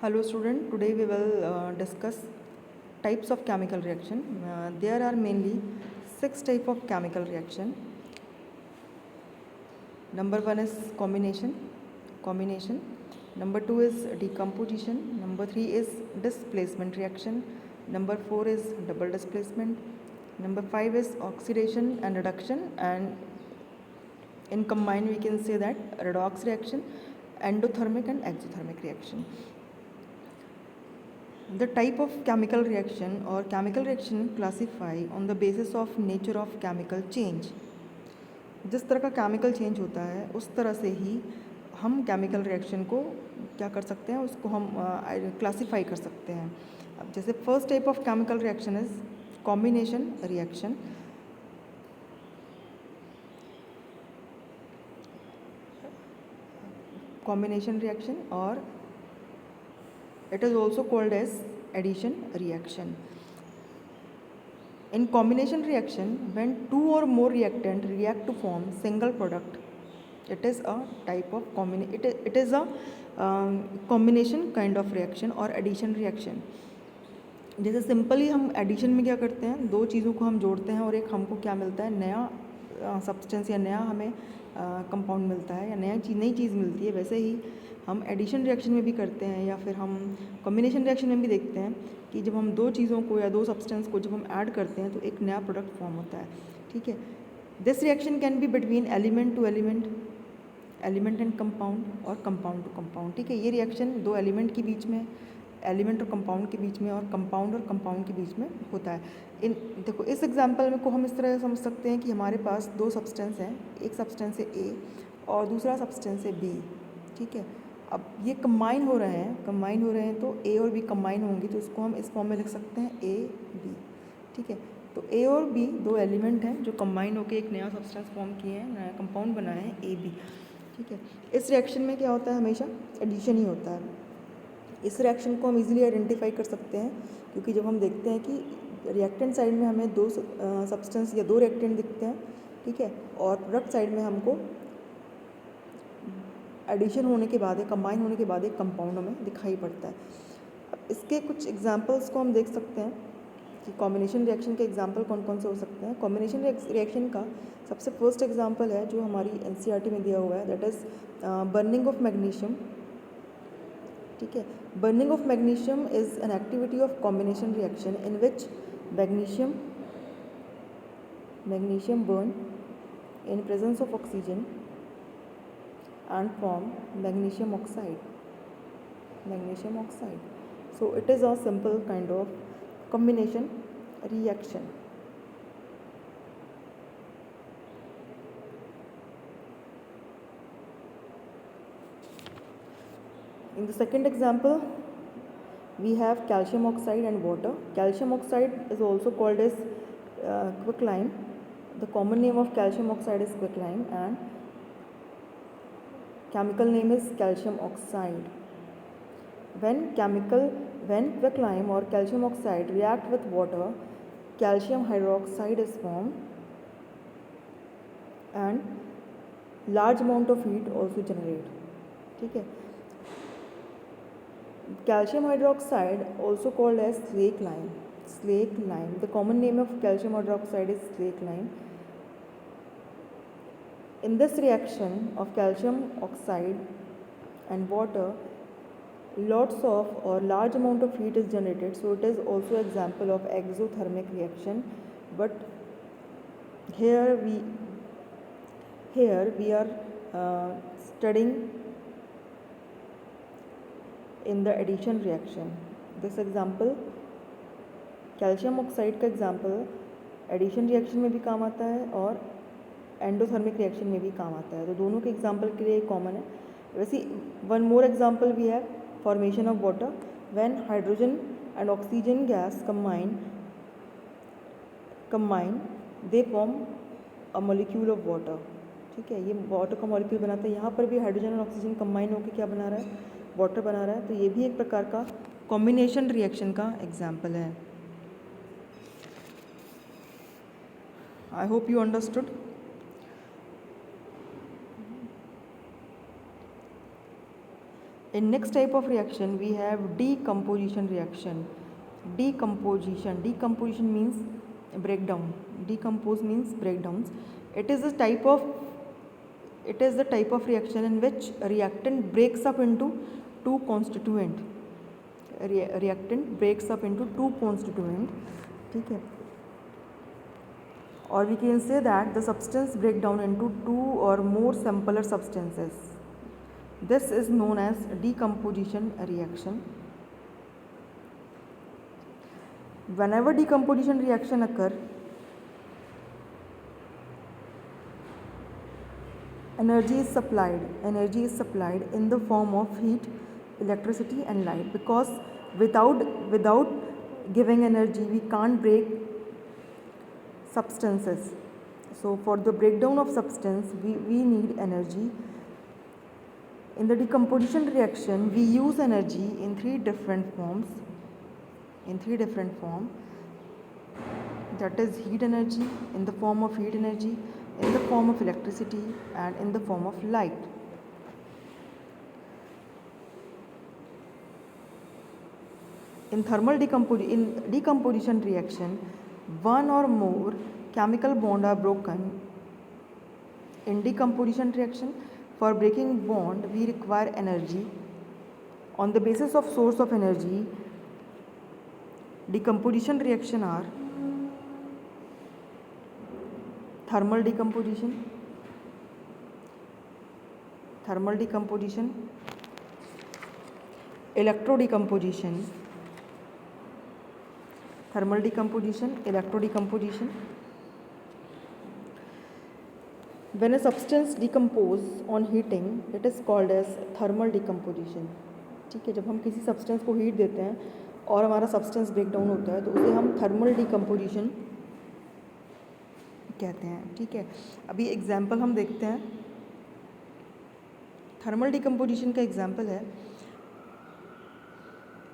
Hello student, today we will discuss types of chemical reaction. There are mainly 6 type of chemical reaction. Number 1 is combination. Number 2 is decomposition. Number 3 is displacement reaction. Number 4 is double displacement. Number 5 is oxidation and reduction, and in combined we can say that redox reaction, endothermic and exothermic reaction. The type of chemical reaction or chemical reaction classify on the basis of nature of chemical change. जिस तरह का chemical change होता है उस तरह से ही हम chemical reaction को क्या कर सकते हैं, उसको हम क्लासीफाई कर सकते हैं. अब जैसे first type of chemical reaction is combination reaction. Combination reaction, or it is also called as addition reaction. In combination reaction, when two or more reactant react to form single product, it is a type of it is a combination kind of reaction or addition reaction. जैसे simply हम addition में क्या करते हैं, दो चीज़ों को हम जोड़ते हैं और एक हमको क्या मिलता है, नया सब्सटेंस या नया हमें कंपाउंड मिलता है या नई चीज़ मिलती है. वैसे ही हम एडिशन रिएक्शन में भी करते हैं या फिर हम कॉम्बिनेशन रिएक्शन में भी देखते हैं कि जब हम दो चीज़ों को या दो सब्सटेंस को जब हम ऐड करते हैं तो एक नया प्रोडक्ट फॉर्म होता है. ठीक है. This reaction can be between element to element, element and compound, और कंपाउंड टू कंपाउंड. ठीक है. ये रिएक्शन दो एलिमेंट के बीच में, एलिमेंट और कंपाउंड के बीच में, और कंपाउंड के बीच में होता है. देखो इस एग्जांपल में को हम इस तरह समझ सकते हैं कि हमारे पास दो सब्सटेंस हैं, एक सब्सटेंस है ए और दूसरा सब्सटेंस है बी. ठीक है. अब ये कंबाइन हो रहे हैं तो ए और बी कंबाइन होंगे तो इसको हम इस फॉर्म में लिख सकते हैं ए बी. ठीक है. तो ए और बी दो एलिमेंट हैं जो कंबाइन होकर एक नया सब्सटेंस फॉर्म किए हैं, नया कंपाउंड बनाए हैं ए बी. ठीक है. इस रिएक्शन में क्या होता है, हमेशा एडिशन ही होता है. इस रिएक्शन को हम इजीली आइडेंटिफाई कर सकते हैं क्योंकि जब हम देखते हैं कि रिएक्टेंट साइड में हमें दो सब्सटेंस या दो रिएक्टेंट दिखते हैं. ठीक है. और प्रोडक्ट साइड में हमको एडिशन होने के बाद, कंबाइन होने के बाद एक कंपाउंड हमें दिखाई पड़ता है. अब इसके कुछ एग्जांपल्स को हम देख सकते हैं कि कॉम्बिनेशन रिएक्शन के एग्जांपल कौन कौन से हो सकते हैं. कॉम्बिनेशन रिएक्शन का सबसे फर्स्ट एग्जांपल है जो हमारी एनसीईआरटी में दिया हुआ है, that is burning of magnesium. ठीक है. Burning of magnesium is an activity of combination reaction in which magnesium burn in presence of oxygen and form magnesium oxide. So it is a simple kind of combination reaction. In the second example we have calcium oxide and water. Calcium oxide is also called as quicklime. The common name of calcium oxide is quicklime and chemical name is calcium oxide. When quicklime or calcium oxide react with water, calcium hydroxide is formed and large amount of heat also generate. ठीक है. Calcium hydroxide also called as slake lime. The common name of calcium hydroxide is slake lime. In this reaction of calcium oxide and water, lots of or large amount of heat is generated, so it is also example of exothermic reaction. But here we are studying in the addition reaction. This example calcium oxide का example addition reaction में भी काम आता है और endothermic reaction में भी काम आता है, तो दोनों के एग्जाम्पल के लिए कॉमन है. वैसे one more example we have formation of water. When hydrogen and oxygen gas combine they form a molecule of water. ठीक है. ये वाटर का मॉलिक्यूल बनाता है. यहाँ पर भी हाइड्रोजन और ऑक्सीजन कंबाइन होकर क्या बना रहा है, वाटर बना रहा है. तो ये भी एक प्रकार का कॉम्बिनेशन रिएक्शन का एग्जाम्पल है. I hope you understood. In next type of reaction we have decomposition reaction. Decomposition means breakdown. Decompose means breakdowns. It is the type of reaction in which reactant breaks up into two constituent. Reactant breaks up into two constituent. ठीक है. Or we can say that the substance break down into two or more simpler substances. This is known as decomposition reaction. Whenever decomposition reaction occur, energy is supplied in the form of heat, electricity and light, because without giving energy we can't break substances. So for the breakdown of substance we need energy. In the decomposition reaction we use energy in three different forms. That is heat energy, in the form of heat energy, in the form of electricity and in the form of light. In decomposition reaction, one or more chemical bonds are broken. In decomposition reaction, for breaking bond we require energy. On the basis of source of energy, decomposition reaction are thermal decomposition, electro decomposition, thermal decomposition, electro decomposition. When a substance decompose on heating, it is called as thermal decomposition. ठीक है, जब हम किसी substance को heat देते हैं और हमारा सब्सटेंस ब्रेक डाउन होता है तो उसे हम थर्मल डिकम्पोजिशन कहते हैं. ठीक है, अभी एग्जाम्पल हम देखते हैं. थर्मल डिकम्पोजिशन का एग्जाम्पल है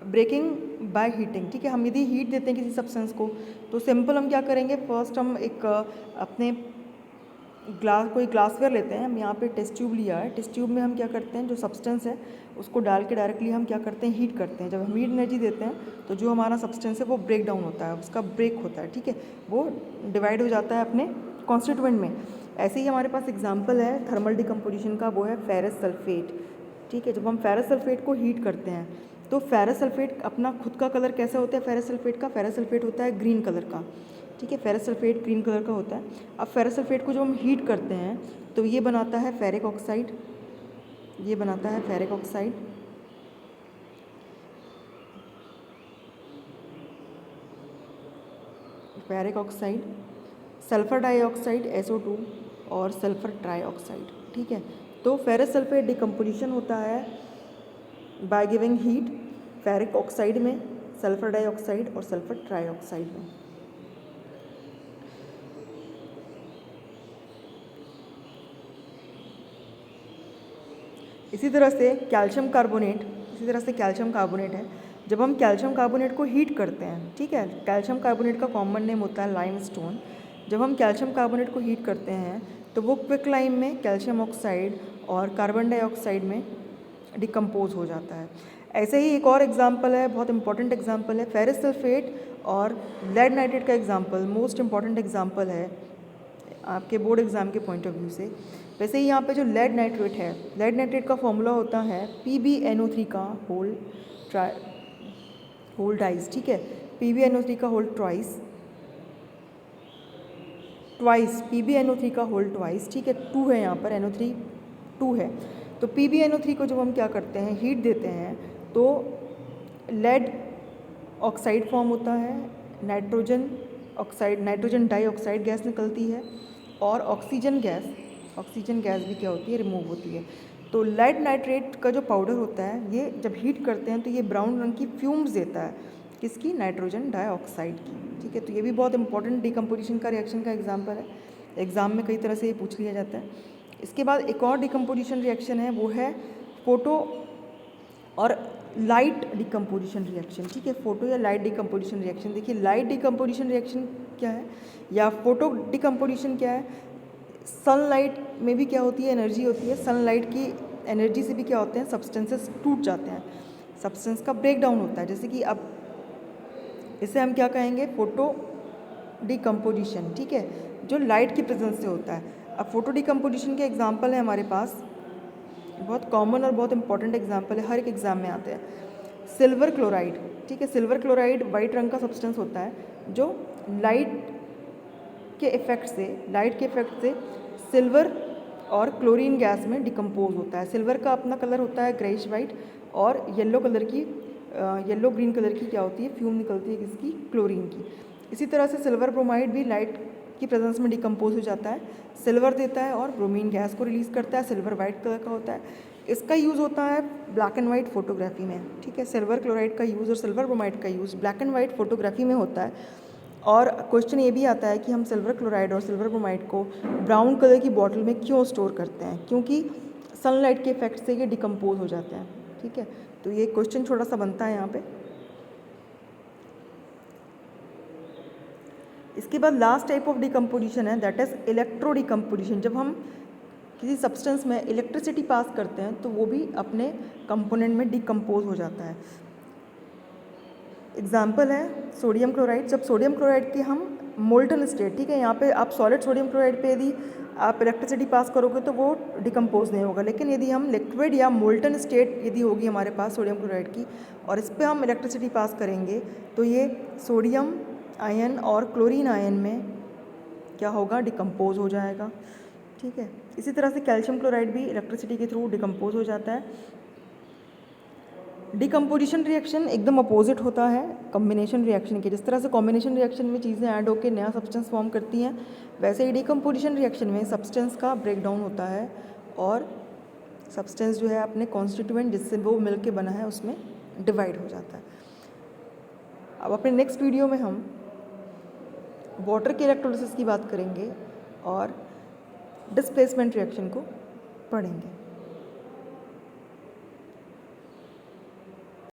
ब्रेकिंग बाय हीटिंग. ठीक है, हम यदि हीट देते हैं किसी सब्सटेंस को तो सिंपल हम क्या करेंगे, फर्स्ट हम एक अपने कोई ग्लासवेयर लेते हैं. हम यहाँ पे टेस्ट ट्यूब लिया है. टेस्ट ट्यूब में हम क्या करते हैं, जो सब्सटेंस है उसको डाल के डायरेक्टली हम क्या करते हैं, हीट करते हैं. जब हम हीट एनर्जी देते हैं तो जो हमारा सब्सटेंस है वो ब्रेक डाउन होता है, उसका ब्रेक होता है. ठीक है, वो डिवाइड हो जाता है अपने कॉन्स्टिट्यूएंट में. ऐसे ही हमारे पास एग्जाम्पल है थर्मल डिकम्पोजिशन का, वो है फेरस सल्फेट. ठीक है, जब हम फेरस सल्फेट को हीट करते हैं तो फेरस सल्फेट अपना खुद का कलर कैसा होता है, फेरस सल्फेट होता है ग्रीन कलर का. ठीक है, फेरस सल्फेट ग्रीन कलर का होता है. अब फेरस सल्फेट को जब हम हीट करते हैं तो ये बनाता है ferric oxide. Sulphur dioxide SO2 और सल्फर ट्राइऑक्साइड. ठीक है, तो फेरस सल्फेट डिकम्पोजिशन होता है by giving heat ferric oxide में, सल्फर डाइऑक्साइड और सल्फर ट्राइऑक्साइड में. इसी तरह से कैल्शियम कार्बोनेट है. जब हम कैल्शियम कार्बोनेट को हीट करते हैं, ठीक है, कैल्शियम कार्बोनेट का कॉमन नेम होता है लाइमस्टोन. जब हम कैल्शियम कार्बोनेट को हीट करते हैं तो वो क्विक लाइम में कैल्शियम ऑक्साइड और कार्बन डाइऑक्साइड में डिकम्पोज हो जाता है. ऐसे ही एक और एग्जाम्पल है, बहुत इंपॉर्टेंट एग्जाम्पल है, फेरस सल्फेट और लेड नाइट्रेट का एग्जाम्पल मोस्ट इंपॉर्टेंट एग्जाम्पल है आपके बोर्ड एग्जाम के पॉइंट ऑफ व्यू से. वैसे ही यहाँ पे जो लेड नाइट्रेट है, लेड नाइट्रेट का फॉर्मूला होता है PbNO3 का होल डाइस. ठीक है, PbNO3 का होल ट्वाइस PbNO3 का होल ट्वाइस. ठीक है, 2 है यहाँ पर, NO3 2 है. तो PbNO3 को जब हम क्या करते हैं, हीट देते हैं तो लेड ऑक्साइड फॉर्म होता है, नाइट्रोजन डाइऑक्साइड गैस निकलती है और ऑक्सीजन गैस भी क्या होती है, रिमूव होती है. तो लेड नाइट्रेट का जो पाउडर होता है ये जब हीट करते हैं तो ये ब्राउन रंग की फ्यूम्स देता है, किसकी, नाइट्रोजन डाइऑक्साइड की. ठीक है, तो ये भी बहुत इंपॉर्टेंट डिकम्पोजिशन का रिएक्शन का एग्जाम्पल है. एग्जाम में कई तरह से ये पूछ लिया जाता है. इसके बाद एक और डिकम्पोजिशन रिएक्शन है, वो है फोटो और लाइट डिकम्पोजिशन रिएक्शन. ठीक है, फोटो या लाइट डिकम्पोजिशन रिएक्शन. देखिए, लाइट डिकम्पोजिशन रिएक्शन क्या है या फोटो डिकम्पोजिशन क्या है. सनलाइट में भी क्या होती है, एनर्जी होती है. सनलाइट की एनर्जी से भी क्या होते हैं, सब्सटेंसेस टूट जाते हैं, सब्सटेंस का ब्रेक डाउन होता है। जैसे कि अब इसे हम क्या कहेंगे, फोटो डिकम्पोजिशन, ठीक है, जो लाइट की प्रेजेंस से होता है। अब फोटो डिकम्पोजिशन के एग्जांपल है हमारे पास, बहुत कॉमन और बहुत इंपॉर्टेंट एग्जांपल है, हर एक एग्जाम में आते हैं। सिल्वर क्लोराइड, ठीक है, सिल्वर क्लोराइड वाइट रंग का सब्सटेंस होता है जो लाइट के इफेक्ट से सिल्वर और क्लोरीन गैस में डिकम्पोज होता है। सिल्वर का अपना कलर होता है ग्रेइश वाइट, और येलो ग्रीन कलर की क्या होती है, फ्यूम निकलती है किसकी, क्लोरीन की। इसी तरह से सिल्वर ब्रोमाइड भी लाइट की प्रेजेंस में डिकम्पोज हो जाता है, सिल्वर देता है और ब्रोमीन गैस को रिलीज़ करता है। सिल्वर वाइट कलर का होता है। इसका यूज़ होता है ब्लैक एंड वाइट फोटोग्राफी में, ठीक है, सिल्वर क्लोराइड का यूज़ और सिल्वर ब्रोमाइड का use black and white photography में होता है। और क्वेश्चन ये भी आता है कि हम सिल्वर क्लोराइड और सिल्वर ब्रोमाइड को ब्राउन कलर की बॉटल में क्यों स्टोर करते हैं, क्योंकि सनलाइट के इफेक्ट से ये डिकम्पोज हो जाते हैं, ठीक है। तो ये क्वेश्चन छोटा सा बनता है यहाँ पे। इसके बाद लास्ट टाइप ऑफ डिकम्पोजिशन है, दैट इज़ इलेक्ट्रो डिकम्पोजिशन। जब हम किसी सब्सटेंस में इलेक्ट्रिसिटी पास करते हैं तो वो भी अपने कंपोनेंट में डिकम्पोज हो जाता है। एग्जाम्पल है सोडियम क्लोराइड। जब सोडियम क्लोराइड के हम मोल्टन स्टेट, ठीक है, यहाँ पे आप सॉलिड सोडियम क्लोराइड पे यदि आप इलेक्ट्रिसिटी पास करोगे तो वो डिकम्पोज नहीं होगा, लेकिन यदि हम लिक्विड या मोल्टन स्टेट यदि होगी हमारे पास सोडियम क्लोराइड की और इस पर हम इलेक्ट्रिसिटी पास करेंगे तो ये सोडियम आयन और क्लोरीन आयन में क्या होगा, डिकम्पोज हो जाएगा, ठीक है। इसी तरह से कैल्शियम क्लोराइड भी इलेक्ट्रिसिटी के थ्रू डिकम्पोज हो जाता है। डिकम्पोजिशन रिएक्शन एकदम अपोजिट होता है कॉम्बिनेशन रिएक्शन के। जिस तरह से कॉम्बिनेशन रिएक्शन में चीज़ें ऐड होकर नया सब्सटेंस फॉर्म करती हैं, वैसे ही डिकम्पोजिशन रिएक्शन में सब्सटेंस का ब्रेक डाउन होता है और सब्सटेंस जो है अपने कॉन्स्टिट्यूएंट जिससे वो मिल के बना है उसमें डिवाइड हो जाता है। अब अपने नेक्स्ट वीडियो में हम वाटर के इलेक्ट्रोलिसिस की बात करेंगे और डिस्प्लेसमेंट रिएक्शन को पढ़ेंगे।